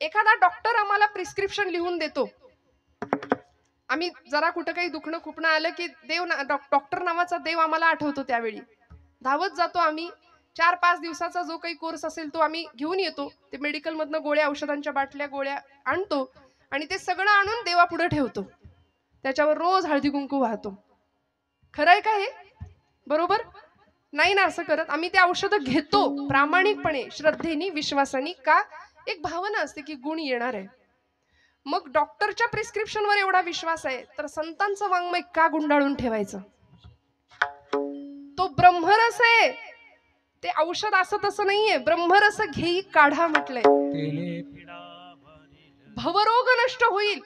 एखादा डॉक्टर आम्हाला प्रिस्क्रिप्शन लिहून देतो, आम्ही जरा कुठं काही दुखणं खुपणं आलं की डॉक्टर नावाचा देव आम्हाला आठवतो, त्यावेळी धावत जातो आम्ही. 4-5 दिवसाचा जो काही कोर्स असेल तो आम्ही घेऊन येतो. ते मेडिकल मधनं गोळ्या, औषधांच्या बाटल्या, गोळ्या आणतो आणि ते सगळं आणून देवापुढे ठेवतो. त्याच्यावर रोज हळदी कुंकू वाहतो. खरंय का हे? बरोबर नाही ना असं करत. आम्ही ते औषधं घेतो प्रामाणिकपणे, श्रद्धेने, विश्वासाने. का? एक भावना असते की गुण येणार आहे. मग डॉक्टरच्या प्रिस्क्रिप्शनवर एवढा विश्वास आहे, तर संतांचं वाङ्मय का गुंडाळून ठेवायचं? तो ब्रह्मरस आहे, ते औषध असं तसं नाहीये. ब्रह्मरस घेई काढा म्हटलंय. भवरोग नष्ट होईल,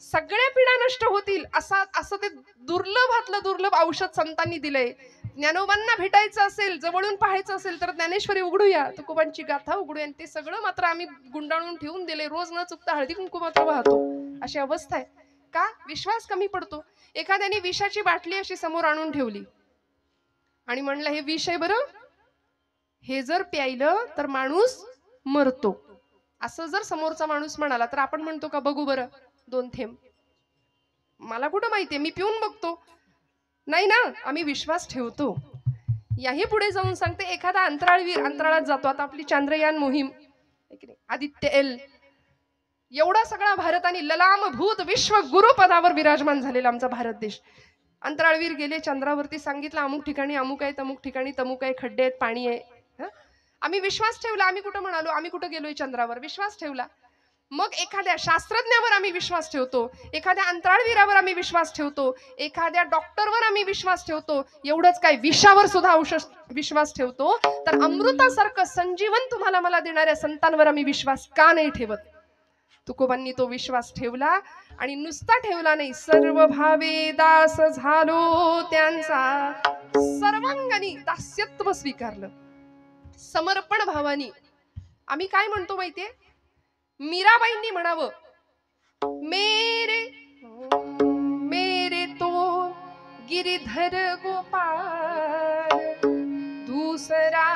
सगळ्या पीडा नष्ट होतील, असं ते दुर्लभातलं दुर्लभ औषध संतांनी दिलंय. ज्ञानोबांना भेटायचं असेल, जवळून पाहायचं असेल तर ज्ञानेश्वरी उघडूया, तुकोबांची गाथा उघडूया. ते सगळं मात्र आम्ही गुंडाळून ठेवून दिले. रोज न चुकता हळदी कुंकू मात्र वाहतो. अशी अवस्था आहे. का? विश्वास कमी पडतो. एखाद्याने विषाची बाटली अशी समोर आणून ठेवली आणि म्हणलं हे विष आहे बरं, हे जर प्यायलं तर माणूस मरतो, असं जर समोरचा माणूस म्हणाला तर आपण म्हणतो का बघू बरं 2 थेंब? मला कुठं माहितीये, मी पिऊन बघतो. नाही ना, आम्ही विश्वास ठेवतो. याही पुढे जाऊन सांगते, एखादा अंतराळवीर अंतराळात जातो. आता आपली चांद्रयान मोहीम, आदित्य एल, एवढा सगळा भारत आणि ललाम भूत विश्व गुरु पदावर विराजमान झालेला आमचा भारत देश. अंतराळवीर गेले चंद्रावरती, सांगितलं अमुक ठिकाणी अमुक आहे, तमुक ठिकाणी तमुक आहे, खड्डे आहेत, पाणी आहे. आम्ही विश्वास ठेवला. आम्ही कुठं म्हणालो, आम्ही कुठं गेलोय चंद्रावर? विश्वास ठेवला. मग एखाद्या शास्त्रज्ञावर आम्ही विश्वास ठेवतो, एखाद्या अंतराळवीरावर आम्ही विश्वास ठेवतो, एखाद्या डॉक्टरवर आम्ही विश्वास ठेवतो. एवढंच काय, विषावर सुद्धा विश्वास ठेवतो. तर अमृतासारखं संजीवन तुम्हाला मला देणाऱ्या संतांवर आम्ही विश्वास का नाही ठेवत? तुकोबांनी तो विश्वास ठेवला आणि नुसता ठेवला नाही, सर्व भावे दास झालो त्यांचा, सर्वांगानी दास्यत्व स्वीकारलं, समर्पण भावानी. आम्ही काय म्हणतो माहितीये? मीराबाईंनी म्हणावं, मेरे मेरे तो गिरिधर गोपाल दूसरा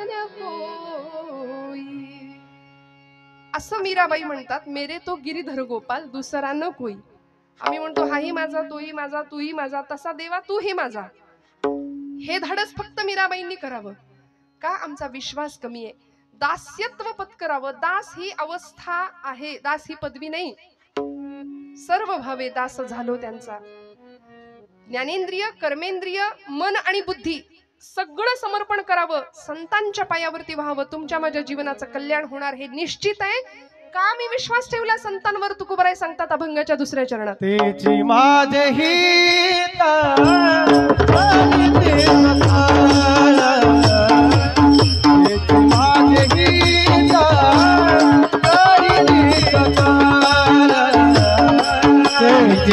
न कोई. असं मीराबाई म्हणतात, मेरे तो गिरिधर गोपाल दूसरा न कोई. आम्ही म्हणतो हाही माझा, तोही माझा, तूही माझा, तसा देवा तूही माझा. हे धाडस फक्त मीराबाईंनी करावं. का? आमचा विश्वास कमी आहे. दास्यत्व पत्करावं. दास ही अवस्था आहे, दास ही पदवी नाही. सर्व भावे दास झालो त्यांचा. ज्ञानेंद्रिय, कर्मेंद्रिय, मन आणि बुद्धी सगळं समर्पण करावं, संतांच्या पायावरती व्हावं. तुमच्या माझ्या जीवनाचं कल्याण होणार हे निश्चित आहे. का मी विश्वास ठेवला संतांवर? तुकोबाराय सांगतात अभंगाच्या 2ऱ्या चरणात, तेची माझे हित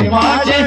माझे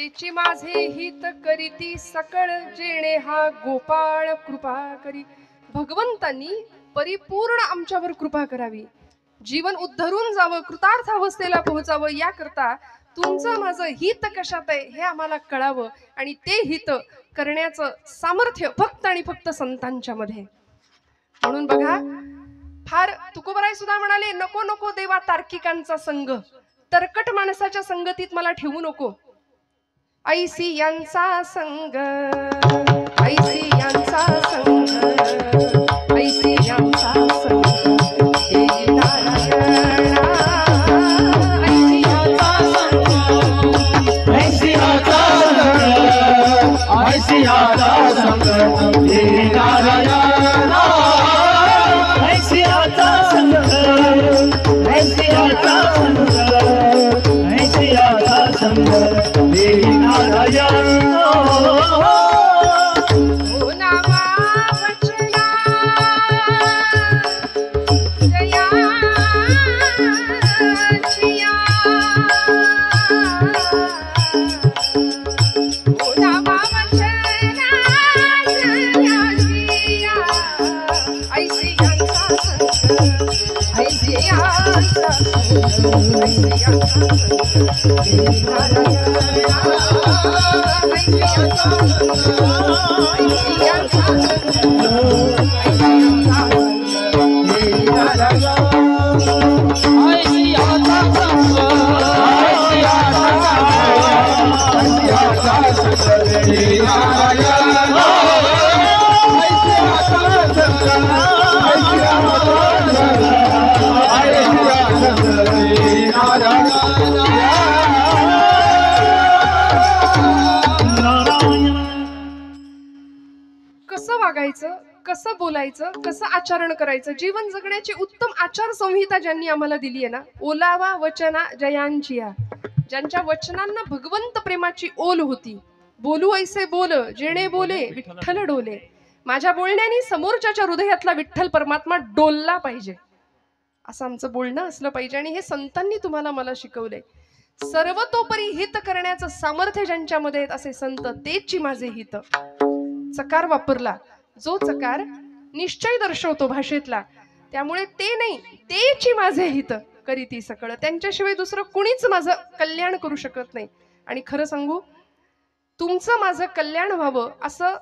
तेची माझे हित करीती सकळ जेणे हा गोपाळ कृपा करी. भगवंतांनी परिपूर्ण आमच्यावर कृपा करावी, जीवन उद्धरून जावं, कृतार्थ अवस्थेला पोहोचावं, याकरता तुमचं माझं हित कशात आहे हे आम्हाला कळावं आणि ते हित करण्याचं सामर्थ्य फक्त आणि फक्त संतांच्या मध्ये. म्हणून बघा, फार तुकोबराय सुद्धा म्हणाले, नको नको देवा तार्किकांचा संग, तरकट माणसाच्या संगतीत मला ठेवू नको. ऐसी यांचा संग, ऐसी यांचा संग, ऐसी यांचा संग, हे नारायणा. ऐसी यांचा संग, ऐसी आता संग, ऐसी आता संग, हे नारायणा. ऐसी आता संग, ऐसी आता संग, ऐसी आता संग, हे नारायणा. ओ नामा वचना जया जिया, ओ नामा वचना जया जिया. ऐसी यांचा संग, ऐसी यांचा संग, ऐसी यांचा संग, हे नारायणा. ऐसी यांचा संग, ऐसी यांचा संग, ऐसी यांचा संग, हे नारायणा. ऐसी आता संग, ऐसी आता संग, ऐसी आता संग, हे नारायणा. ऐसी आता संग, ऐसी आता संग, ऐसी आता संग, हे नारायणा. कसं वागायचं, कसं बोलायचं, कसं आचरण करायचं, जीवन जगण्याची उत्तम आचार संहिता ज्यांनी आम्हाला दिली आहे ना, ओलावा वचना जयांचिया, ज्यांच्या वचनांना भगवंत प्रेमाची ओल होती. बोलू ऐसे बोल जेणे बोले विठ्ठल डोले. माझ्या बोलण्याने समोरच्याच्या हृदयातला विठ्ठल परमात्मा डोलला पाहिजे, असं आमचं बोलणं असलं पाहिजे. आणि हे संतांनी तुम्हाला मला शिकवलंय. सर्वतोपरी हित करण्याचं सामर्थ्य ज्यांच्यामध्ये आहेत असे संत, तेची माझे हित. चकार वापरला, जो चकार निश्चय दर्शवतो भाषेतला, त्यामुळे ते नाही, तेची माझे हित करीती सकळ. त्यांच्याशिवाय दुसरं कुणीच माझं कल्याण करू शकत नाही. आणि खरं सांगू, तुमचं माझं कल्याण व्हावं असं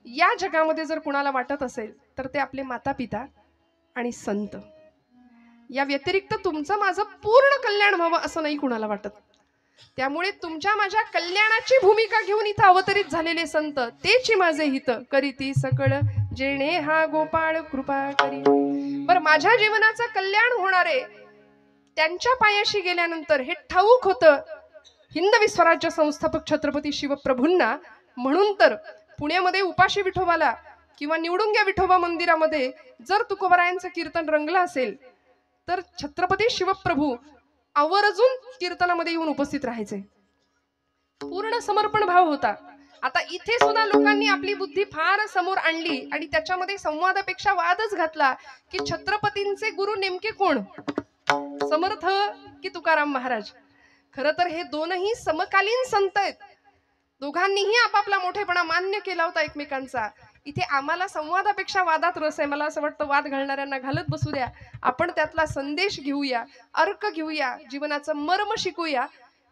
या जगामध्ये जर कुणाला वाटत असेल तर ते आपले माता पिता आणि संत. या व्यतिरिक्त तुमचं माझं पूर्ण कल्याण व्हावं असं नाही कुणाला वाटत. त्यामुळे तुमच्या माझ्या कल्याणाची भूमिका घेऊन इथं अवतरित झालेले संत, तेची माझे हित करीती सकळ जेणे हा गोपाळ कृपा करी. बरं, माझ्या जीवनाचं कल्याण होणारे त्यांच्या पायाशी गेल्यानंतर हे ठाऊक होतं हिंदवी स्वराज्य संस्थापक छत्रपती शिवप्रभूंना. म्हणून तर पुण्यामध्ये उपाशी विठोबाला किंवा निवडुंग्या विठोबा मंदिरामध्ये जर तुकोबरायांचं कीर्तन रंगलं असेल तर छत्रपती शिवप्रभू आवर्जून कीर्तनामध्ये येऊन उपस्थित राहायचे. पूर्ण समर्पण भाव होता. आता इथे सुद्धा लोकांनी आपली बुद्धी फार समोर आणली आणि त्याच्यामध्ये संवादापेक्षा वादच घातला की छत्रपतींचे गुरु नेमके कोण, समर्थ की तुकाराम महाराज. खरं तर हे दोनही समकालीन संत आहेत. दोघांनीही आपापला मोठेपणा मान्य केला होता एकमेकांचा. इथे आम्हाला संवादापेक्षा वादात रस आहे. मला असं वाटतं वाद घालणाऱ्यांना घालत बसू द्या, आपण त्यातला संदेश घेऊया, अर्क घेऊया, जीवनाचं मर्म शिकूया.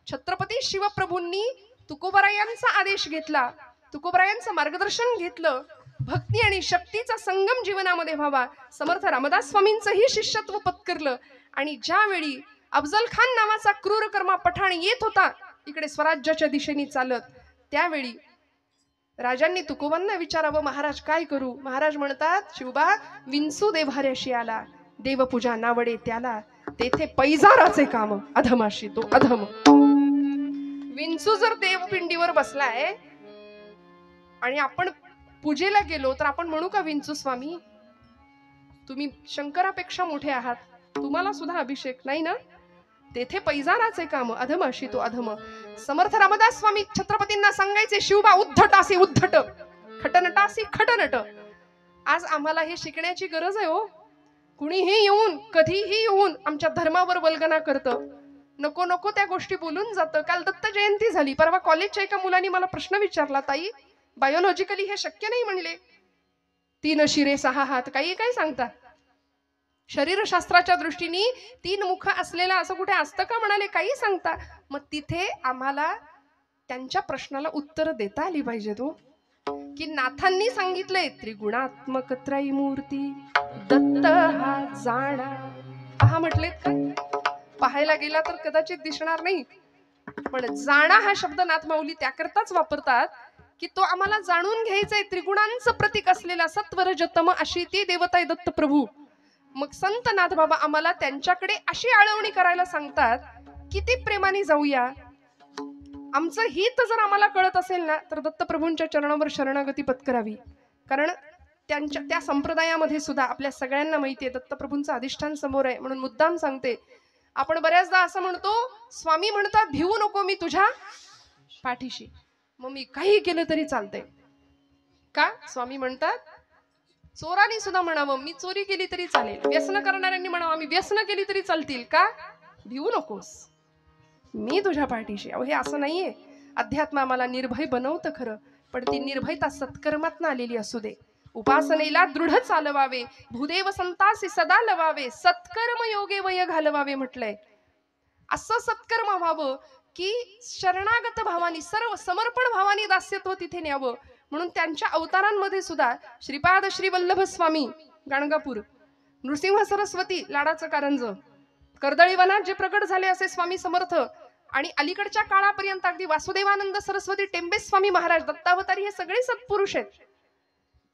छत्रपती शिवप्रभूंनी तुकोबरायांचा आदेश घेतला, तुकोबरायांचं मार्गदर्शन घेतलं. भक्ती आणि शक्तीचा संगम जीवनामध्ये व्हावा. समर्थ रामदास स्वामींचंही शिष्यत्व पत्करलं. आणि ज्यावेळी अफजल खान नावाचा क्रूर कर्मा पठाण येत होता इकडे स्वराज्याच्या दिशेने चालत, त्यावेळी राजांनी तुकोबांना विचारावं, महाराज काय करू? महाराज म्हणतात, शिवबा विंचू देव्हाऱ्याशी आला, देवपूजा नावडे त्याला, तेथे पैजाराचे काम अधमाशी तो अधम. विंचू जर देवपिंडीवर बसलाय आणि आपण पूजेला गेलो तर आपण म्हणू का, विंचू स्वामी तुम्ही शंकरापेक्षा मोठे आहात, तुम्हाला सुद्धा अभिषेक नाही ना? तेथे पैजाराचे काम अधमाशी तो अधम. समर्थ रामदास स्वामी छत्रपतींना सांगायचे, शिवबा उद्धटासी उद्धट, खटनटासी खटनट. आज आम्हाला हे शिकण्याची गरज आहे हो. कुणीही येऊन कधीही येऊन आमच्या धर्मावर वल्गना करतं, नको नको त्या गोष्टी बोलून जातं. काल दत्त जयंती झाली, परवा कॉलेजच्या एका मुलाने मला प्रश्न विचारला, ताई बायोलॉजिकली हे शक्य नाही म्हणले, 3 शिरे 6 हात, काही काय सांगता? शरीरशास्त्राच्या दृष्टीने 3 मुख असलेला असं कुठे असतं का म्हणाले, काही सांगता? मग तिथे आम्हाला त्यांच्या प्रश्नाला उत्तर देता आली पाहिजे तो, की नाथांनी सांगितलंय त्रिगुणात्मक त्रयमूर्ती दत्त हा जाणा. पहा म्हटलेत का? पाहायला गेला तर कदाचित दिसणार नाही, पण जाणा हा शब्द नाथमाऊली त्याकरताच वापरतात की तो आम्हाला जाणून घ्यायचा आहे. त्रिगुणांचं प्रतीक असलेला सत्वरजतम अशी ती देवता आहे दत्त प्रभू. मग संत नाथबाबा आम्हाला त्यांच्याकडे अशी आळवणी करायला सांगतात, किती प्रेमाने जाऊया. आमचं हित जर आम्हाला कळत असेल ना, तर दत्तप्रभूंच्या चरणावर शरणागती पत्करावी. कारण त्यांच्या त्या संप्रदायामध्ये सुद्धा आपल्या सगळ्यांना माहिती आहे दत्तप्रभूंचं अधिष्ठान समोर आहे. म्हणून मुद्दाम सांगते, आपण बऱ्याचदा असं म्हणतो, स्वामी म्हणतात भिवू नको, मी तुझ्या पाठीशी. मग मी काही केलं तरी चालतंय का? स्वामी म्हणतात चोरांनी सुद्धा म्हणावं मी चोरी केली तरी चालेल, व्यसन करणाऱ्यांनी म्हणावं आम्ही व्यसन केली तरी चालतील का? भिवू नकोस, मी तुझ्या पाठीशी. अहो हे असं नाहीये. अध्यात्म आम्हाला निर्भय बनवतं खरं, पण ती निर्भयता सत्कर्मातनं आलेली असू दे. उपासनेला दृढ चालवावे, भूदेव संतासी सदा लवावे, सत्कर्म योगे वय घालवावे म्हटलंय. असं सत्कर्म व्हावं की शरणागत भावानी, सर्व समर्पण भावानी दास्यत्व तिथे न्यावं. म्हणून त्यांच्या अवतारांमध्ये सुद्धा श्रीपाद श्री वल्लभ स्वामी गाणगापूर, नृसिंह सरस्वती लाडाचं कारंज, कर्दळीवनात जे प्रकट झाले असे स्वामी समर्थ, आणि अलीकडच्या काळापर्यंत अगदी वासुदेवानंद सरस्वती टेंबे स्वामी महाराज दत्तावतारी, हे सगळे सत्पुरुष आहेत.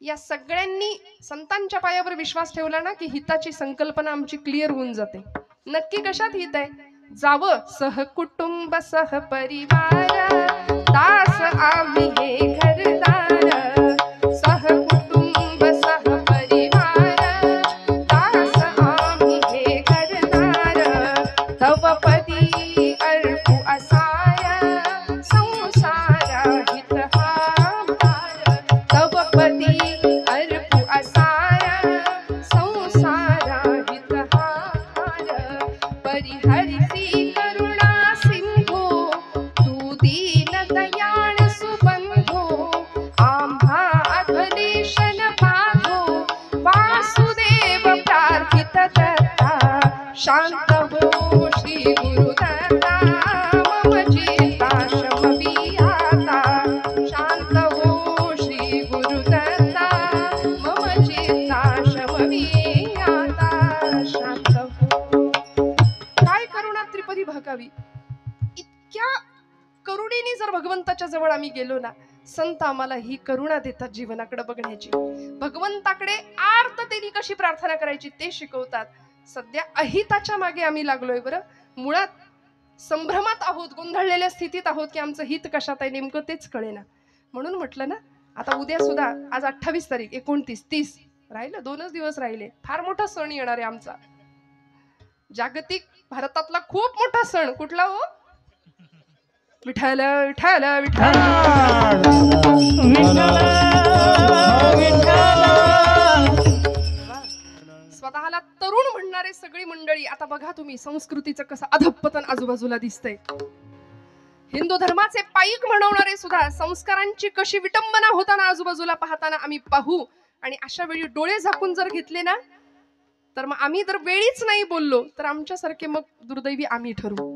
या सगळ्यांनी संतांच्या पायावर विश्वास ठेवला ना की हिताची संकल्पना आमची क्लिअर होऊन जाते. नक्की कशात हित आहे? जावं सहकुटुंब सहपरिवार, दास आम्ही हे घरदार, सहकुटुंब सहपरिवार, दास आम्ही हे घरदार, तव पदी अर्पू असाय संसारा हित हा भार, तव पदी अर्पू असाय संसारा हित हा भार, परिहरिसी करुणा सिंधू तू दीन दयाळ सुबंधू, आम्हा अधलेशन पाधो वासुदेव प्रार्थित दत्ता, शांत हो श्री गुरुदत्ता मम चित्ता शमवी आता, शांत हो श्री गुरुदत्ता मम चित्ता शमवी आता, शांत हो. काय करुणा त्रिपदी भागावी. इतक्या करुणेने जर भगवंताच्या जवळ आम्ही गेलो ना, संत आम्हाला ही करुणा देतात जीवनाकडे बघण्याची. भगवंताकडे आर्ततेने कशी प्रार्थना करायची ते शिकवतात. सध्या अहिताच्या मागे आम्ही लागलोय बरं. मुळात संभ्रमात आहोत, गोंधळलेल्या स्थितीत आहोत की आमचं हित कशात आहे नेमकं तेच कळेना. म्हणून म्हटलं ना, आता उद्या सुद्धा, आज 28 तारीख, 29, 30 राहिलं, 2च दिवस राहिले. फार मोठा सण येणार आहे आमचा, जागतिक भारतातला खूप मोठा सण. कुठला हो? विठ्ठल विठ्ठल विठ्ठल. स्वतःला तरुण म्हणणारे सगळी मंडळी, आता बघा तुम्ही संस्कृतीचं कसं अधपतन आजूबाजूला दिसतंय. हिंदू धर्माचे पाईक म्हणवणारे सुद्धा संस्कारांची कशी विटंबना होताना आजूबाजूला पाहताना आम्ही पाहू. आणि अशा वेळी डोळे झाकून जर घेतले ना, तर मग आम्ही जर वेळीच नाही बोललो तर आमच्यासारखे मग दुर्दैवी आम्ही ठरू.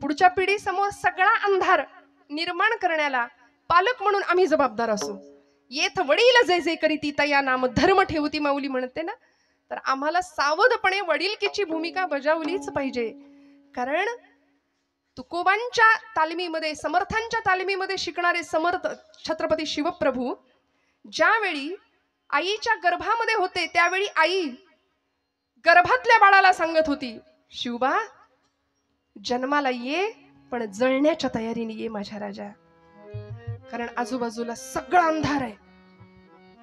पुढच्या पिढी समोर सगळा अंधार निर्माण करण्याला पालक म्हणून आम्ही जबाबदार असू. येथ वडील जे जे करीती तया नाम धर्म ठेवती माऊली म्हणते ना, तर आम्हाला सावधपणे वडीलकीची भूमिका बजावलीच पाहिजे. कारण तुकोबांच्या तालमीमध्ये, समर्थांच्या तालमीमध्ये शिकणारे समर्थ छत्रपती शिवप्रभू ज्यावेळी आईच्या गर्भामध्ये होते, त्यावेळी आई गर्भातल्या बाळाला सांगत होती, शिवबा जन्माला ये पण जळण्याच्या तयारीने ये माझ्या राजा. कारण आजूबाजूला सगळा अंधार आहे,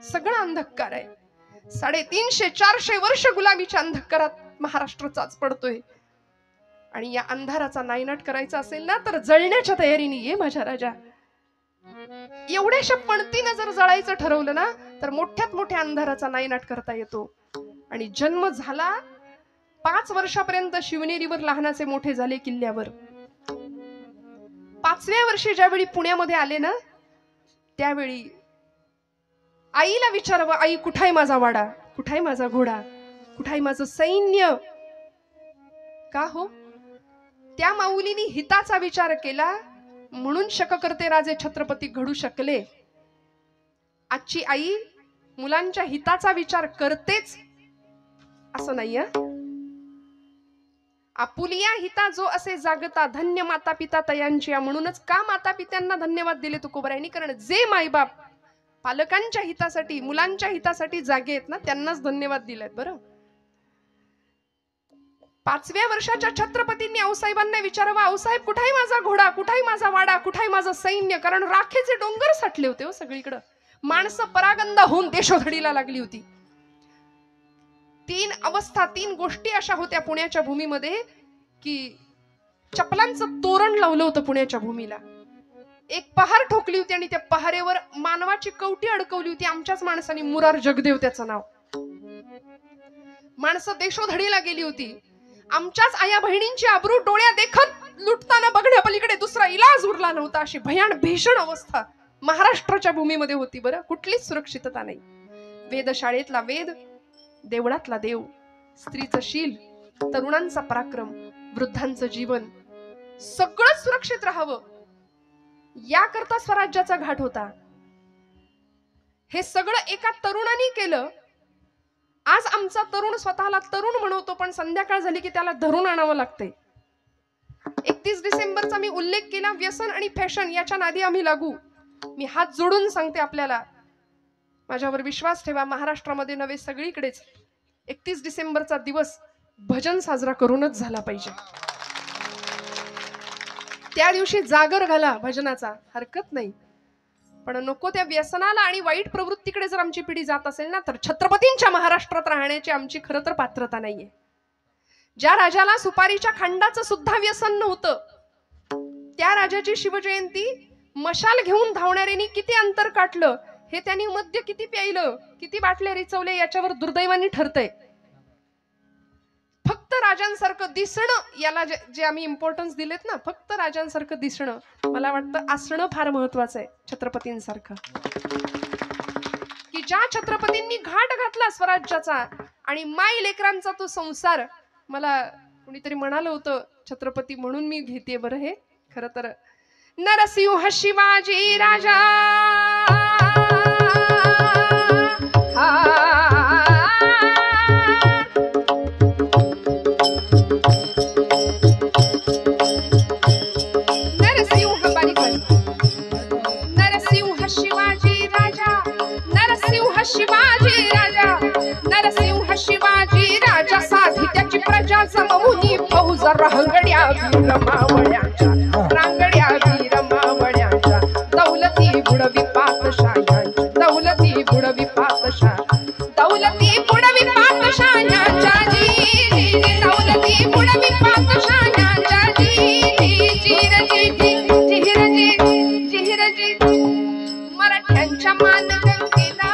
सगळा अंधकार आहे. 350-400 वर्ष गुलामीच्या अंधकारात महाराष्ट्र चाच पडतोय. आणि या अंधाराचा नायनाट करायचा असेल ना, तर जळण्याच्या तयारीने ये माझ्या राजा. एवढ्याशा पणतीनं जर जळायचं ठरवलं ना, तर मोठ्यात मोठ्या अंधाराचा नायनाट करता येतो. आणि जन्म झाला 5 वर्षापर्यंत शिवनेरीवर लहानाचे मोठे झाले किल्ल्यावर. 5व्या वर्षी ज्यावेळी पुण्यामध्ये आले ना, त्यावेळी आईला विचारावं, आई कुठाय माझा वाडा, कुठाय माझा घोडा, कुठाय माझं सैन्य. का हो? त्या माऊलीने हिताचा विचार केला म्हणून शककर्ते राजे छत्रपती घडू शकले. आजची आई मुलांच्या हिताचा विचार करतेच असं नाही. आपुलिया हिता जो असे जागता, धन्य माता पिता तयांची. म्हणूनच का माता पित्यांना धन्यवाद दिले तुकोबरायांनी? कारण जे मायबाप पालकांच्या हितासाठी, मुलांच्या हितासाठी जागे आहेत ना, त्यांनाच धन्यवाद दिलेत. बरं, 5व्या वर्षाच्या छत्रपतींनी आऊसाहेबांना विचारावं, आऊसाहेब कुठाय माझा घोडा, कुठाय माझा वाडा, कुठाय माझं सैन्य. कारण राखेचे डोंगर साठले होते हो सगळीकडे. माणसं परागंदा होऊन देशोधडीला लागली होती. 3 अवस्था, 3 गोष्टी अशा होत्या पुण्याच्या भूमीमध्ये की चपलांचं तोरण लावलं होतं पुण्याच्या भूमीला. एक पहार ठोकली होती आणि त्या पहारेवर मानवाची कवटी अडकवली होती. आमच्याच माणसाने, मुरार जगदेव त्याचं नाव. माणसं देशोधडीला गेली होती. आमच्याच आया बहिणींची आबरू डोळ्या देखत लुटताना बघण्यापलीकडे दुसरा इलाज उरला नव्हता. अशी भीषण अवस्था महाराष्ट्राच्या भूमीमध्ये होती. बरं, कुठलीच सुरक्षितता नाही. वेधशाळेतला वेद, देवळातला देव, स्त्रीचं शील, तरुणांचा पराक्रम, वृद्धांचं जीवन, सगळं सुरक्षित राहावं याकरता स्वराज्याचा घाट होता. हे सगळं एका तरुणाने केलं. आज आमचा तरुण स्वतःला तरुण म्हणवतो, पण संध्याकाळ झाली की त्याला धरून आणावं लागते. 31 डिसेंबरचा मी उल्लेख केला. व्यसन आणि फॅशन याच्या नादी आम्ही लागू. मी हात जोडून सांगते आपल्याला, माझ्यावर विश्वास ठेवा. महाराष्ट्रामध्ये नव्हे, सगळीकडेच 31 डिसेंबरचा दिवस भजन साजरा करूनच झाला पाहिजे. त्या दिवशी जागर घाला भजनाचा, हरकत नाही. पण नको त्या व्यसनाला आणि वाईट प्रवृत्तीकडे जर आमची पिढी जात असेल ना, तर छत्रपतींच्या महाराष्ट्रात राहण्याची आमची खरं तर पात्रता नाहीये. ज्या राजाला सुपारीच्या खंडाचं सुद्धा व्यसन नव्हतं, त्या राजाची शिवजयंती मशाल घेऊन धावणाऱ्यांनी किती अंतर काटलं, हे त्यांनी मद्य किती प्यायलं, किती बाटल्या रिचवले, याच्यावर दुर्दैवाने ठरतंय. फक्त राजांसारखं दिसणं, याला जे आम्ही इम्पॉर्टन्स दिलेत ना, फक्त राजांसारखं दिसणं, मला वाटतं असणं फार महत्वाचं आहे. छत्रपतींसारखं, की ज्या छत्रपतींनी घाट घातला स्वराज्याचा आणि माई लेकरांचा तो संसार. मला कुणीतरी म्हणालं होतं छत्रपती म्हणून मी घेते. बरं, हे खरं तर नरसिंह शिवाजी राजा, शिवाजी राजा, नरसिंह शिवाजी राजा, साधी त्याची प्रजा जमवून फौज रांगड्या वीर मावळ्यांच्या, रांगड्या वीर मावळ्यांच्या, दौलती बुडवी पातशाह्यांच्या, दौलती बुडवी पातशाह, दौलती बुडवी पातशाह्यांच्या जी, दौलती बुडवी पातशाह्यांच्या जी, जिरजी जिरजी जिरजी मराठ्यांच्या मानगंगेला.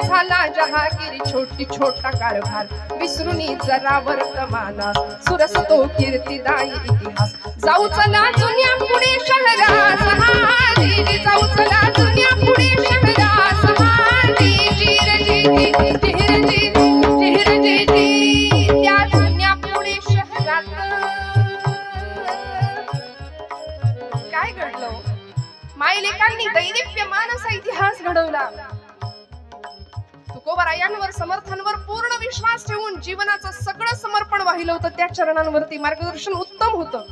झाला जहागिरी छोटी छोटा कारभार, विसरूनी जरा वर्तमाना, सुरस तो कीर्तिदायी इतिहास. जाऊ चला जुन्या पुणे शहरास, जाऊ चला जुन्या पुणे शहरास, त्या जुन्या पुणे शहरात काय घडलं? मायलेकांनी दैदिप्यमान असा इतिहास घडवला. तुकोबरायांवर, समर्थांवर पूर्ण विश्वास ठेवून जीवनाचं सगळं समर्पण वाहिलं होतं. त्या चरणांवरती मार्गदर्शन उत्तम होतं.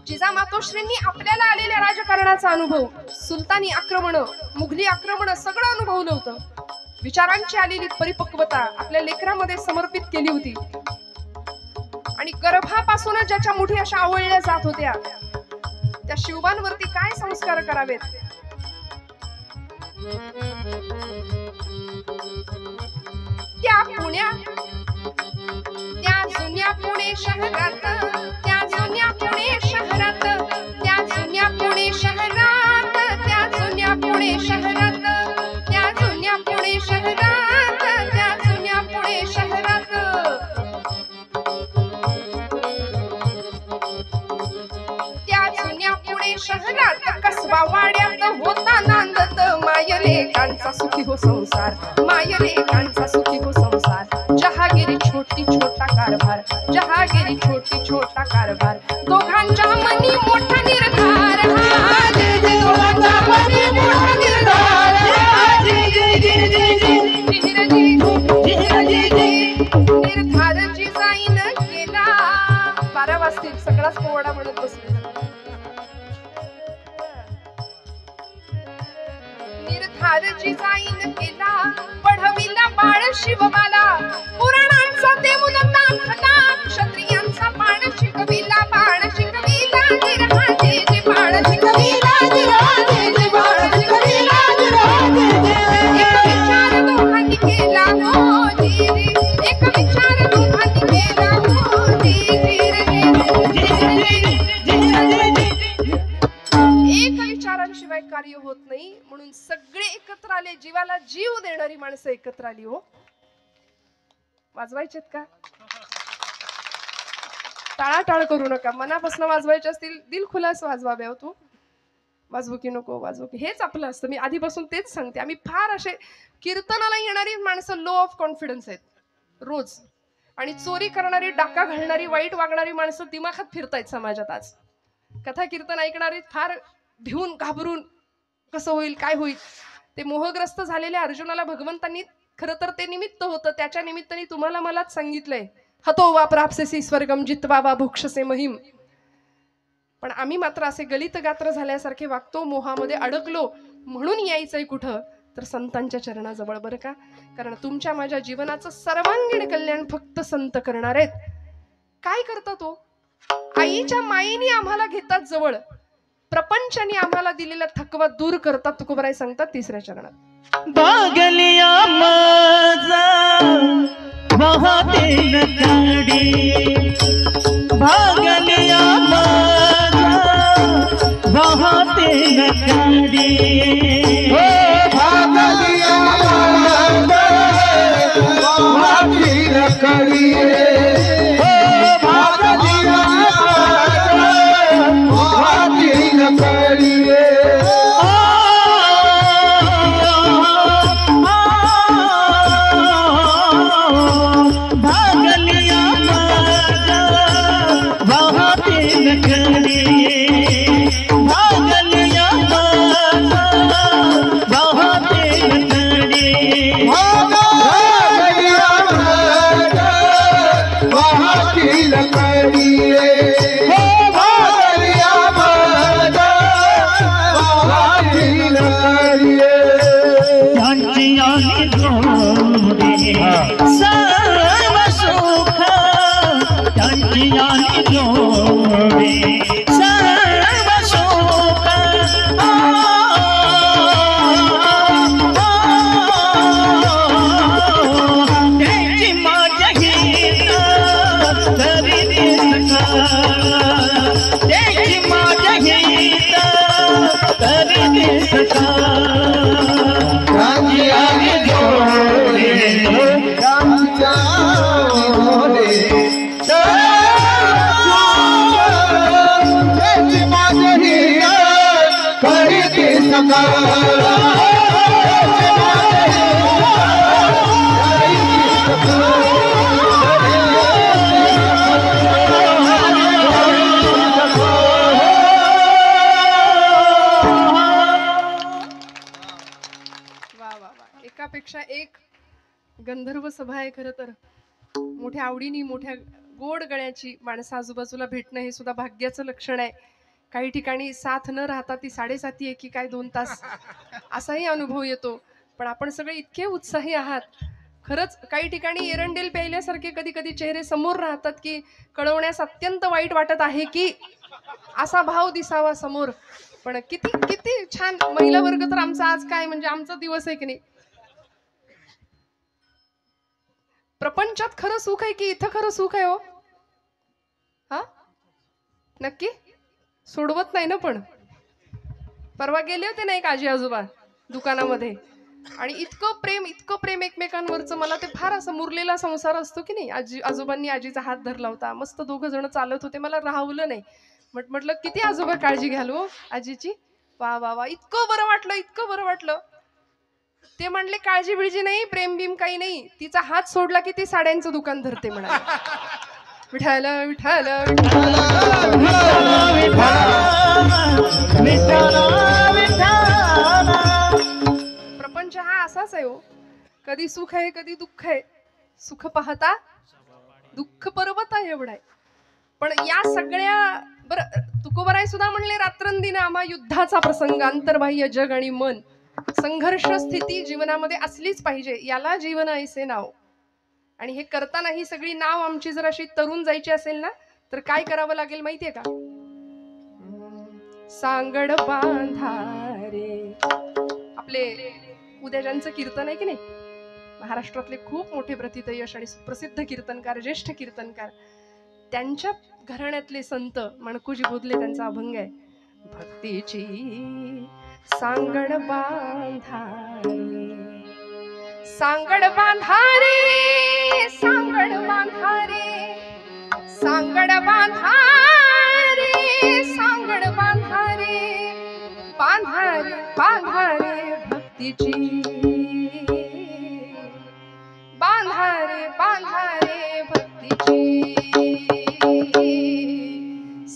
जिजामातोश्रींनी आपल्याला आलेल्या राजकारणाचा अनुभव, सुलतानी आक्रमण, मुघली आक्रमण सगळं अनुभवलं होतं. विचारांची आलेली परिपक्वता आपल्या लेकरामध्ये समर्पित केली होती. आणि गर्भापासूनच ज्याच्या मुठी अशा आवळल्या जात होत्या, त्या शिवबांवरती काय संस्कार करावेत त्या जुन्या पुणे शहरात, त्या जुन्या पुणे शहरात, त्या जुन्या पुणे शहरात, त्या जुन्या पुणे शहरात, त्या जुन्या पुणे शहरात, त्या जुन्या पुणे शहरात, त्या जुन्या पुणे शहरात कसबा वाड्यात होता नांदत मायलेकांचा सुखी हो संसार, मायलेकांचा सुखी हो संसार. जहागिरी छोटी छोटा कारभार, जहागिरी छोटी छोटा कारभार, दोघांच्या मनी मोठा निर्धार. दोघांच्या मनी मोठा निर्धार. निर्धार जिजाईन केला. 12 वाजतील सगळाच पोवाडा म्हणत बसले. निर्धार जिजाईन केला, पढविला बाळ शिवबाला, पुराणांचा देऊन दाखला, क्षत्रियांचा बाण शिकविला, बाण शिकविला, निरहाजे जे बाण शिकविला, निरहाजे जे बाण शिकविला, निरहाजे जे. एक विचार दोघांनी केला मोदी रे, एक विचार दोघांनी केला मोदी रे. एक विचारांशिवाय कार्य होत नाही, म्हणून सगळे एकत्र आले. जीवाला जीव देणारी माणसं एकत्र आली. हो, वाजवायचेत का? टाळाटाळ करू नका, मनापासून वाजवायचे असतील दिलखुलास वाजवाव्या. हो, तू वाजवू की नको वाजवू की, हेच आपलं असतं. मी आधीपासून तेच सांगते. आम्ही फार असे कीर्तनाला येणारी माणसं लो ऑफ कॉन्फिडन्स आहेत रोज, आणि चोरी करणारी, डाका घालणारी, वाईट वागणारी माणसं दिमाखात फिरतायत समाजात आज. कथा कीर्तन ऐकणारी फार भिवून घाबरून कसं होईल काय होईल. ते मोहग्रस्त झालेल्या अर्जुनाला भगवंतांनी खरं तर ते निमित्त होतं, त्याच्या निमित्ताने तुम्हाला मलाच सांगितलंय, हतो वा प्राप्स्यसि स्वर्गम जित्वा वा भुक्षसे महिम. पण आम्ही मात्र असे गलित गात्र झाल्यासारखे वागतो, मोहामध्ये अडकलो. म्हणून यायचंय कुठं तर संतांच्या चरणाजवळ, बरं का. कारण तुमच्या माझ्या जीवनाचं सर्वांगीण कल्याण फक्त संत करणार आहेत. काय करतात तो? आईच्या माईने आम्हाला घेतात जवळ, प्रपंचाने आम्हाला दिलेला थकवा दूर करतात. तुकोबराय सांगतात 3ऱ्या चरणात, बागलिया माझा वाहते नदी, बागलिया माझा वाहते नदी, भागलिया माझा वाहते नदी, भागलिया वाहते नदी. सर्व सुख त्यांची जोडे, सर्व सुख त्यांची माझ्या गीत तरी दिसता, त्यांची माझ्या गीत तरी दिसता. एकापेक्षा एक गंधर्व सभा आहे. खरं तर मोठ्या आवडीने, मोठ्या गोड गळ्याची माणसं आजूबाजूला भेटणं हे सुद्धा भाग्याचं लक्षण आहे. काही ठिकाणी साथ न राहता ती 7:30 की काय 2 तास असाही अनुभव येतो. पण आपण सगळे इतके उत्साही आहात. खरंच काही ठिकाणी एरंडेल प्यायल्यासारखे कधी कधी चेहरे समोर राहतात की कळवण्यास अत्यंत वाईट वाटत आहे की असा भाव दिसावा समोर. पण किती किती छान महिला वर्ग तर आमचा आज काय म्हणजे आमचा दिवस आहे की नाही. प्रपंचात खरं सुख आहे की इथं खरं सुख आहे हो? हा नक्की सोडवत नाही ना. पण परवा गेले होते ना एक आजी आजोबा दुकानामध्ये आणि इतकं प्रेम एकमेकांवरचं. मला ते फार असं मुरलेला संसार असतो की नाही. आजी आजोबांनी आजीचा हात धरला होता, मस्त दोघं जण चालत होते. मला राहवलं नाही. म्हटलं किती आजोबा काळजी घ्याल हो आजीची. वा वा वा, इतकं बरं वाटलं. ते म्हणले काळजी बिळजी नाही, प्रेम बिम काही नाही. तिचा हात सोडला की ती साड्यांचं दुकान धरते म्हणाले. विठाल विठाल प्रपंच हा असाच आहे हो. कधी सुख आहे कधी दुःख आहे. सुख पाहता दुःख पर्वत आहे एवढा आहे. पण या सगळ्या बरं तुकोबराय सुद्धा म्हणले रात्रंदिन आम्हा युद्धाचा प्रसंग, अंतर्बाह्य जग आणि मन, संघर्ष स्थिती जीवनामध्ये असलीच पाहिजे. याला जीवन ऐसे नाव. आणि हे करताना ही सगळी नाव आमची जर अशी तरुण जायची असेल ना तर काय करावं लागेल माहितीये का? सांगड बांधारे. आपले उद्या ज्यांचं कीर्तन आहे की नाही, महाराष्ट्रातले खूप मोठे प्रथितयश आणि सुप्रसिद्ध कीर्तनकार, ज्येष्ठ कीर्तनकार, त्यांच्या घराण्यातले संत मणकुजी बोधले, त्यांचा अभंग आहे, भक्तीची सांगड बांधारे. सांगड बांधारे, सांगड बांधारे, सांगड बांधारे, सांगड बांधारे, बांधारे बांधारे भक्तीची, बांधारे बांधारे भक्तीची,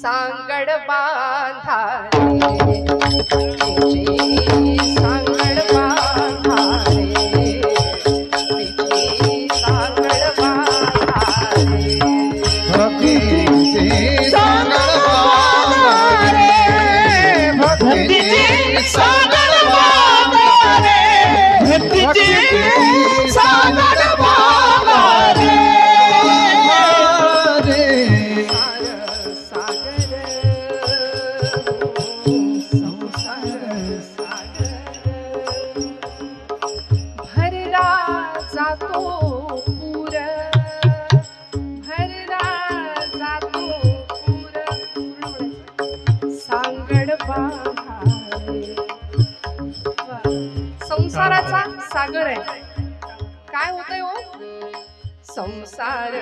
सांगड बांधारे भक्तीची, सांगड बांधारे भक्तीची, सांगड बांधारे भक्तीची सांगड बांधारे, भक्तीची सांगड बांधारे, भक्तीची सांगड बांधारे. संसाराचा सागर आहे. काय होतंय हो? संसार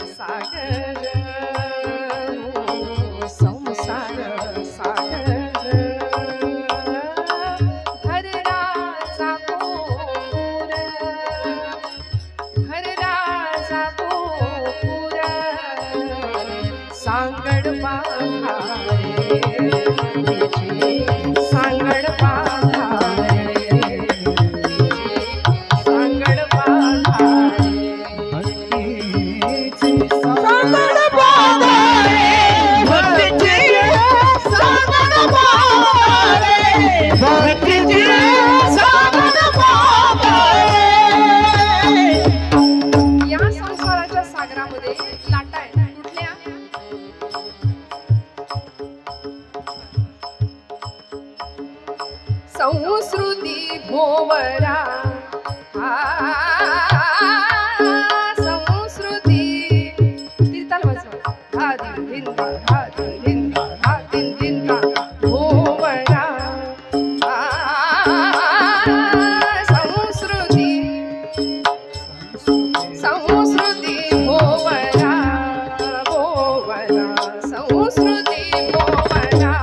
सागर, संसार सागर, भरला जातो पूर, भरला जातो पूर, सांगड बांधारे, सांगड बांधारे, सांगड बांधारे, सांगड बांधारे, भक्तीची सांगड बांधारे, भक्तीची सांगड बांधारे. या संसाराच्या सागरामध्ये लाटा आहेत. कुठल्या? संस्कृती भोवरा, संस्कृती कीर्तन वाजवा, हा दिन दिन हा दिन दिन हा दिन दिन भोवरा, संस्कृती संस्कृती भोवरा, भोवरा संस्कृती भोवरा,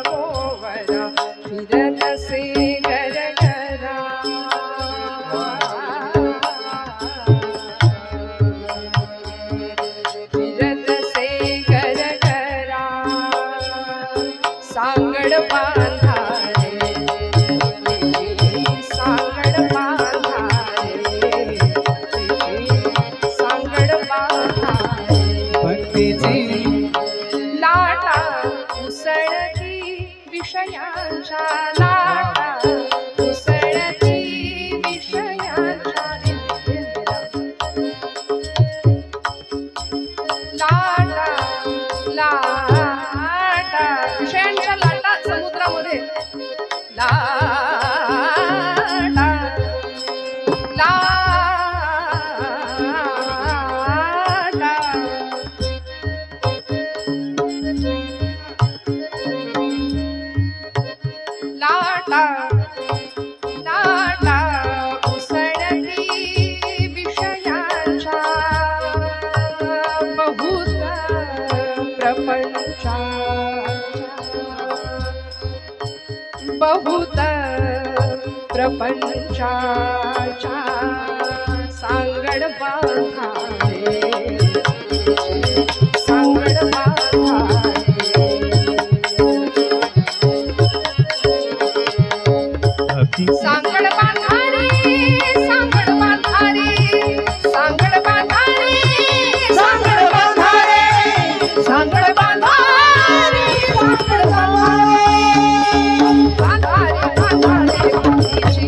भोवरा फिरत से गर करा, फिरत से गर करा, सांगड बांधारे, सांगड बांधारे, सांगड बहुत प्रपंचाच्या सांगड बांधारे सांगड बांधारे सांगड बांधारे सांगड बांधारे सांगड बांधारे सांगड बांधारे सांगड बांधारे सांगड बांधारे बांधारे भक्तीची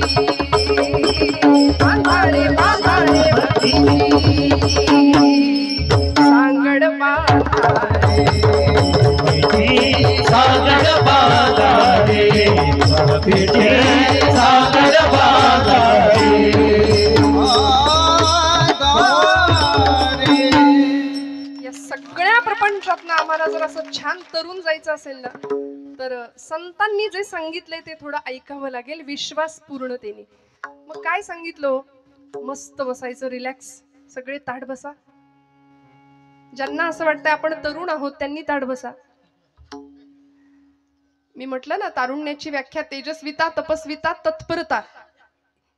बांधारे बांधारे भक्तीची सांगड बांधारे सागर बांधारे भक्तीची सागर बांधारे या सगळ्या प्रपंचातनं आम्हाला जर असं छान तरुण जायचं असेल ना तर संतांनी जे सांगितलंय ते थोडं ऐकावं लागेल विश्वास पूर्णतेने. मग काय सांगितलं? मस्त बसायचं, रिलॅक्स, सगळे ताठ बसा. ज्यांना असं वाटतंय आपण तरुण आहोत त्यांनी ताठ बसा. मी म्हटलं ना तारुण्याची व्याख्या तेजस्विता, तपस्विता, तत्परता.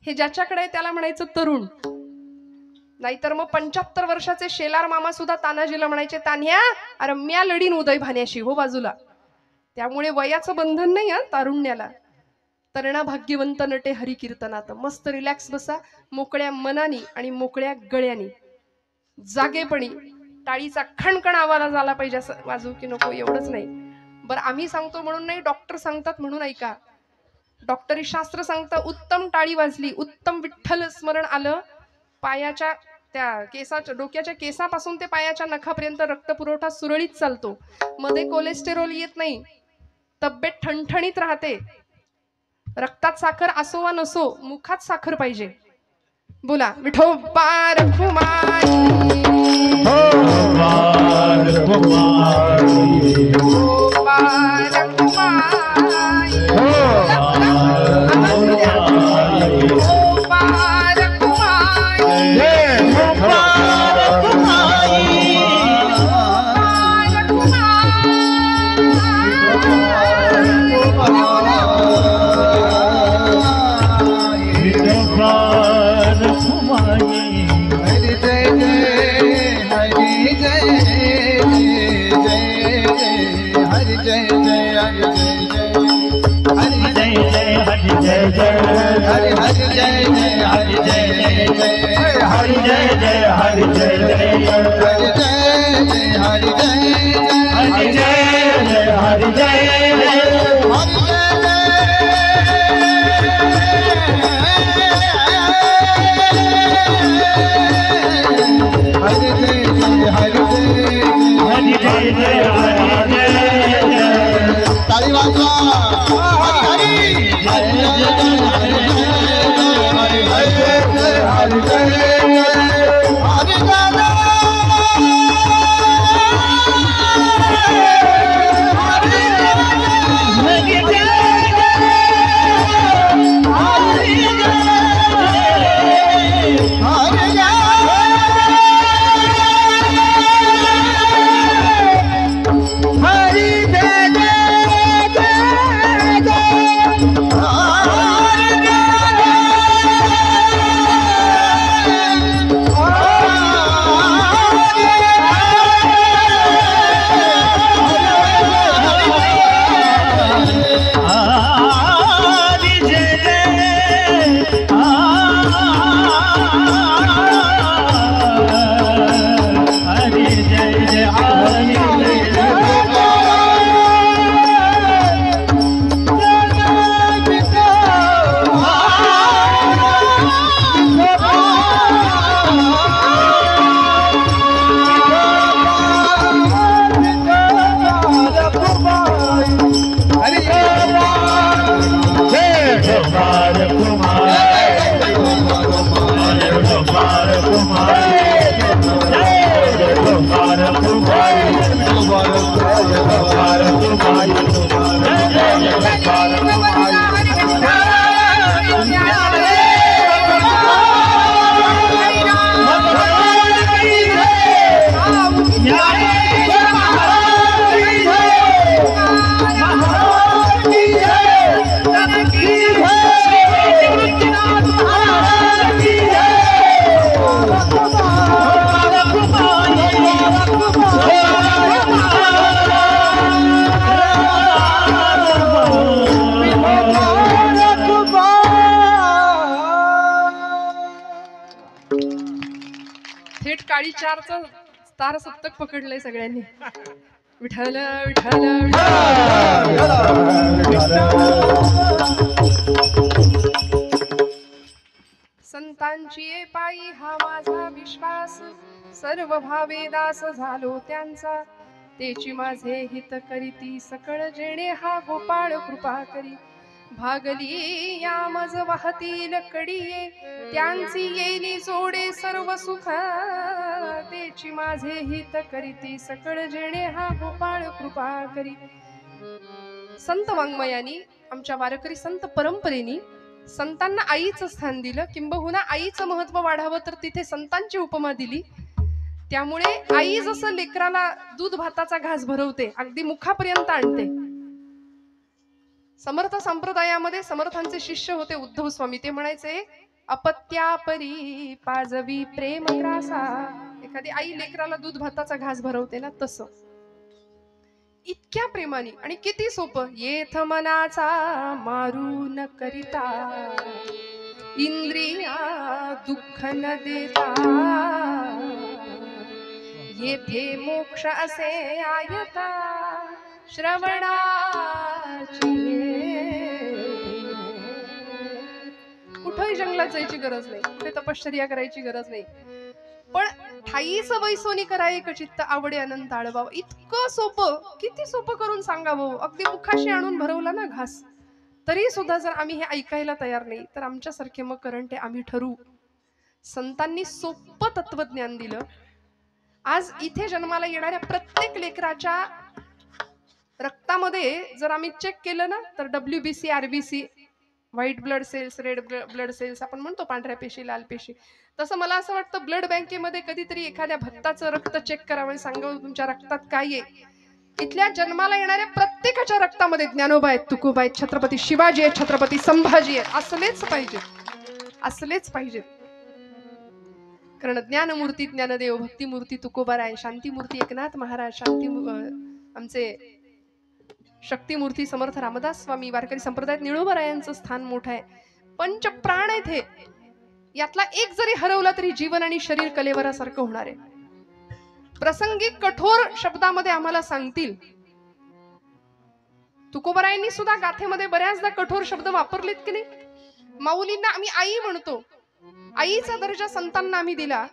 हे ज्याच्याकडे आहे त्याला म्हणायचं तरुण. नाहीतर मग 75 वर्षाचे शेलार मामा सुद्धा तानाजीला म्हणायचे, तान्ह्या अरे म्या लढीन उदय भाण्याशी, हो बाजूला. त्यामुळे वयाचं बंधन नाही हा तारुण्याला. तरणा भाग्यवंत नटे हरी कीर्तनात. मस्त रिलॅक्स बसा, मोकळ्या मनानी आणि मोकळ्या गळ्यानी, जागेपणी. टाळीचा खणखण आवाज झाला पाहिजे, असं वाजू की नको एवढंच नाही. बरं आम्ही सांगतो म्हणून नाही, डॉक्टर सांगतात म्हणून ऐका. डॉक्टरी शास्त्र सांगतं उत्तम टाळी वाजली, उत्तम विठ्ठल स्मरण आलं, पायाच्या त्या केसाच्या डोक्याच्या केसापासून ते पायाच्या नखापर्यंत रक्तपुरवठा सुरळीत चालतो, मध्ये कोलेस्टेरॉल येत नाही, तब्येत ठणठणीत राहते. रक्तात साखर असो वा नसो, मुखात साखर पाहिजे. बोला विठोबा रखुमाई, विठोबा रखुमाई, विठोबा रखुमाई, हरि थेट काळी चारचा तार सप्तक पकडलंय सगळ्यांनी. विठ्ठल विठ्ठल संतांची ये पायी हा माझा विश्वास, सर्व भावे दास झालो त्यांचा. तेची माझे हित करीती सकळ जेणे हा गोपाळ कृपा करी. भागली या मज वाहतील कडिये, त्यांची येली जोडे सर्व सुख. तेची माझे हित करीती सकळ जेणे हा गोपाळ कृपा करी. संत वाङ्मयानी, आमच्या वारकरी संत परंपरेनी संतांना आईचं स्थान दिलं, किंबहुना आईचं महत्व वाढावं तर तिथे संतांची उपमा दिली. त्यामुळे आई जसं लेकराला दूध भाताचा घास भरवते, अगदी मुखापर्यंत आणते. समर्थ संप्रदायामध्ये समर्थांचे शिष्य होते उद्धव स्वामी. ते म्हणायचे, अपत्यापरी पाजवी प्रेम ग्रासा. एखादी आई लेकराला दूध भाताचा घास भरवते ना, तसं इतक्या प्रेमाने. आणि किती सोपं. येथ मनाचा मारू न करिता, इंद्रिया दुःख न देता. येथे मोक्ष असे आयता, श्रवणाची. कुठेही जंगलात जायची गरज नाही, कुठे तपश्चर्या करायची गरज नाही, पण ठाईच वैसोनी कराय चित्त आवडे अनंत आळवावं. इतकं सोपं, किती सोपं करून सांगावं. अगदी मुखाशी आणून भरवला ना घास, तरी सुद्धा जर आम्ही हे ऐकायला तयार नाही तर आमच्यासारखे मग करंटे आम्ही ठरू. संतांनी सोपं तत्वज्ञान दिलं. आज इथे जन्माला येणाऱ्या प्रत्येक लेकराच्या रक्तामध्ये जर आम्ही चेक केलं ना, तर WBC, RBC, white blood cells, red blood cells आपण म्हणतो, पांढऱ्या पेशी, लाल पेशी, तसं मला असं वाटतं ब्लड बँकेमध्ये कधीतरी एखाद्या भक्ताचं रक्त चेक करावं आणि सांगावं तुमच्या रक्तात काय आहे. इथल्या जन्माला येणाऱ्या प्रत्येकाच्या रक्तामध्ये ज्ञानोबा आहेत, तुकोबा आहेत, छत्रपती शिवाजी आहेत, छत्रपती संभाजी आहेत. असलेच पाहिजेत, असलेच पाहिजेत. कारण ज्ञानमूर्ती ज्ञानदेव, भक्तिमूर्ती तुकोबाराय, शांतीमूर्ती एकनाथ महाराज, आमचे शक्तिमूर्ती समर्थ रामदास स्वामी. वारकरी संप्रदायात निळोबारायांचं स्थान मोठं आहे. पंच प्राण आहेत हे. यातला एक जरी हरवला तरी जीवन आणि शरीर कलेवरासारखं होणार आहे. प्रसंगी कठोर शब्दामध्ये आम्हाला सांगतील. तुकोबारायांनी सुद्धा गाथेमध्ये बऱ्याचदा कठोर शब्द वापरलेत की नाही. माऊलींना आम्ही आई म्हणतो, आईचा दर्जा संतांना आम्ही दिला.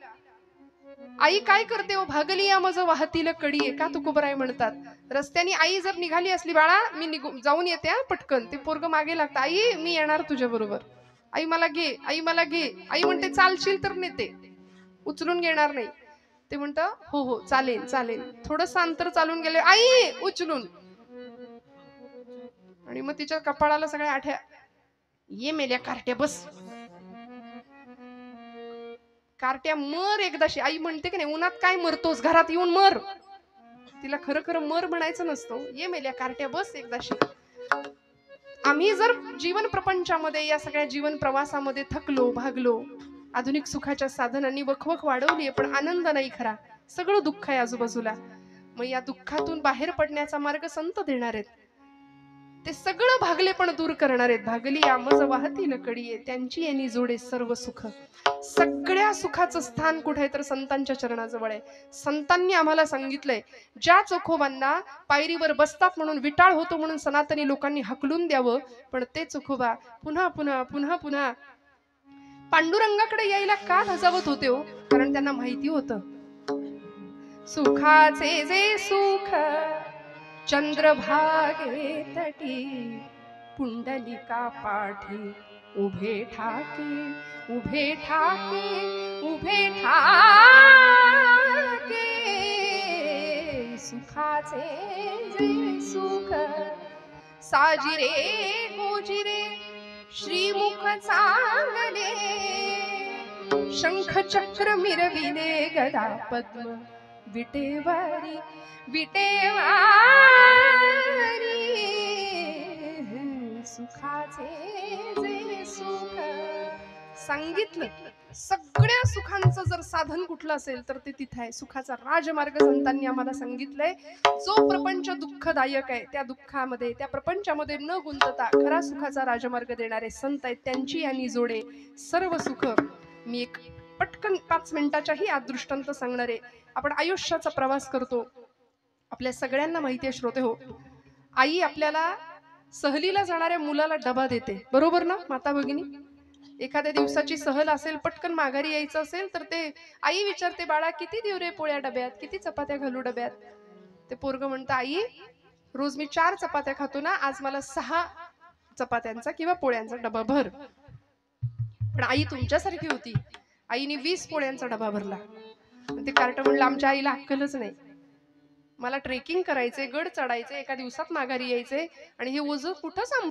आई काय करते हो, भागली या मज वाहतील कडिये, का तुकोबाराय म्हणतात. रस्त्याने आई जर निघाली असली, बाळा मी जाऊन येते हा पटकन, ते पोरग मागे लागतं, आई मी येणार तुझ्या बरोबर, आई मला घे, आई मला घे. आई म्हणते चालशील तर नेते, उचलून घेणार नाही. ते म्हणतं हो हो चालेल चालेल. थोडस अंतर चालून गेले, आई उचलून. आणि मग तिच्या कपाळाला सगळ्या आठ्या, ये मेल्या कार्ट्या बस, कार्ट्या मर एकदाशी. आई म्हणते की नाही, उन्हात काय मरतोस, घरात येऊन मर. तिला खरं खरं मर म्हणायचं नसतं, ये मेल्या कार्ट्या बस एकदाशी. आम्ही जर जीवन प्रपंचामध्ये, या सगळ्या जीवन प्रवासामध्ये थकलो, भागलो, आधुनिक सुखाच्या साधनांनी वखवख वाढवली, पण आनंद नाही खरा, सगळं दुःख आहे आजूबाजूला. मग या दुःखातून बाहेर पडण्याचा मार्ग संत देणार आहेत. ते सगळं भागले पण दूर करणार आहेत. भागली आमज वाहतील कडिये, त्यांची यांनी जोडे सर्व सुख. सगळ्या सुखाचं स्थान कुठे आहे तर संतांच्या चरणाजवळ आहे. संतांनी आम्हाला सांगितलंय, ज्या चोखोबांना पायरीवर बसतात म्हणून विटाळ होतो म्हणून सनातनी लोकांनी हकलून द्यावं, पण ते चोखोबा पुन्हा पुन्हा पुन्हा पुन्हा पांडुरंगाकडे यायला का धजावत होते हो. कारण त्यांना माहिती होतं, सुखाचे जे सुख चंद्रभागे तटी, पुंडलिका पाठी उभे ठाके, उभे ठाके, उभे ठाके. सुखाचे जे सुख साजिरे गोजिरे, श्रीमुख चांगले, शंख चक्र मिरविले, गदा पद्म विटेवारी, विटेवारी. सुखाचे जे सुख सांगितलं. सगळ्या सुखांचं जर साधन कुठलं असेल तर ते तिथे आहे. सुखाचा राजमार्ग संतांनी आम्हाला सांगितलंय. जो प्रपंच दुःखदायक आहे, त्या दुःखामध्ये, त्या प्रपंचामध्ये न गुंतता खरा सुखाचा राजमार्ग देणारे संत आहेत. त्यांची यांनी जोडे सर्व सुख. मी एक पटकन 5 मिनिटाच्याही आत दृष्टांत सांगणार आहे. आपण आयुष्याचा प्रवास करतो. आपल्या सगळ्यांना माहिती आहे श्रोते हो, आई आपल्याला सहलीला जाणाऱ्या मुलाला डबा देते, बरोबर ना माता भगिनी? एखाद्या दिवसाची सहल असेल, पटकन माघारी यायचं असेल, तर ते आई विचारते, बाळा किती देऊ रे पोळ्या डब्यात, किती चपात्या घालू डब्यात? ते पोरग म्हणतं, आई रोज मी 4 चपात्या खातो ना, आज मला 6 चपात्यांचा किंवा पोळ्यांचा डबा भर. पण आई तुमच्यासारखी होती, आईने 20 पोळ्यांचा डबा भरला. ते कार्ट म्हणलं, आमच्या आईला अक्कलच नाही, मला ट्रेकिंग करायचंय, गड चढायचंय, एका दिवसात माघारी यायचंय आणि हे ओझं कुठं सांभाळायचं?